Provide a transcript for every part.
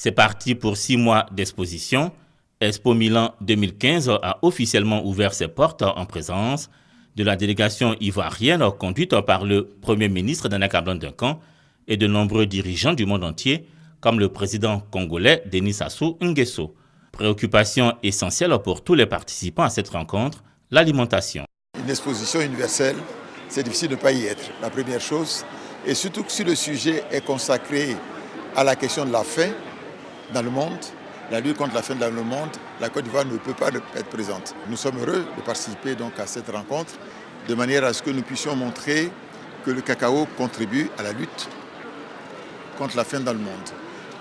C'est parti pour 6 mois d'exposition. Expo Milan 2015 a officiellement ouvert ses portes en présence de la délégation ivoirienne conduite par le Premier ministre Nana Duncan et de nombreux dirigeants du monde entier, comme le président congolais Denis Sassou Nguesso. Préoccupation essentielle pour tous les participants à cette rencontre, l'alimentation. Une exposition universelle, c'est difficile de ne pas y être, la première chose. Et surtout que si le sujet est consacré à la question de la faim dans le monde, la lutte contre la faim dans le monde, la Côte d'Ivoire ne peut pas être présente. Nous sommes heureux de participer donc à cette rencontre, de manière à ce que nous puissions montrer que le cacao contribue à la lutte contre la faim dans le monde.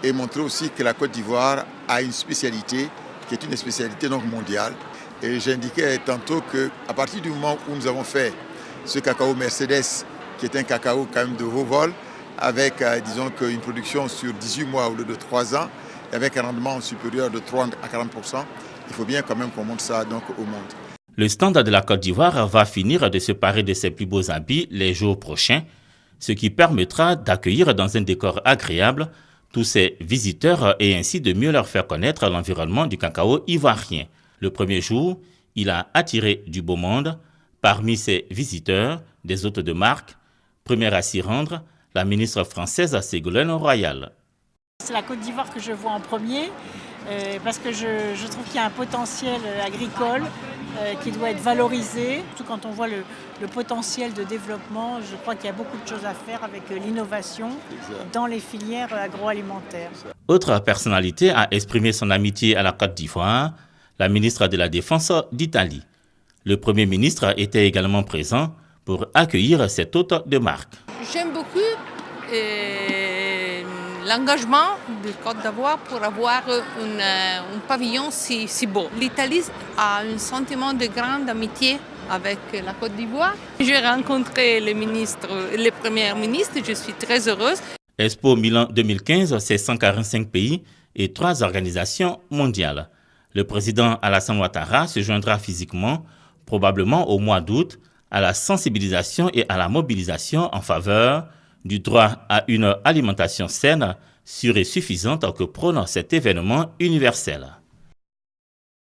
Et montrer aussi que la Côte d'Ivoire a une spécialité, qui est une spécialité donc mondiale. Et j'indiquais tantôt qu'à partir du moment où nous avons fait ce cacao Mercedes, qui est un cacao quand même de haut vol, avec disons une production sur 18 mois au lieu de 3 ans, et avec un rendement supérieur de 30 à 40%, il faut bien quand même qu'on montre ça donc au monde. Le stand de la Côte d'Ivoire va finir de se parer de ses plus beaux habits les jours prochains, ce qui permettra d'accueillir dans un décor agréable tous ces visiteurs et ainsi de mieux leur faire connaître l'environnement du cacao ivoirien. Le premier jour, il a attiré du beau monde. Parmi ses visiteurs, des hôtes de marque, première à s'y rendre, la ministre française Ségolène Royal. C'est la Côte d'Ivoire que je vois en premier, parce que je trouve qu'il y a un potentiel agricole qui doit être valorisé. Surtout quand on voit le potentiel de développement, je crois qu'il y a beaucoup de choses à faire avec l'innovation dans les filières agroalimentaires. Autre personnalité a exprimé son amitié à la Côte d'Ivoire, la ministre de la Défense d'Italie. Le Premier ministre était également présent pour accueillir cet hôte de marque. J'aime beaucoup l'engagement de Côte d'Ivoire pour avoir un pavillon si beau. L'Italie a un sentiment de grande amitié avec la Côte d'Ivoire. J'ai rencontré le Premier ministre, je suis très heureuse. Expo Milan 2015, c'est 145 pays et 3 organisations mondiales. Le président Alassane Ouattara se joindra physiquement, probablement au mois d'août, à la sensibilisation et à la mobilisation en faveur du droit à une alimentation saine, sûre et suffisante que prône cet événement universel.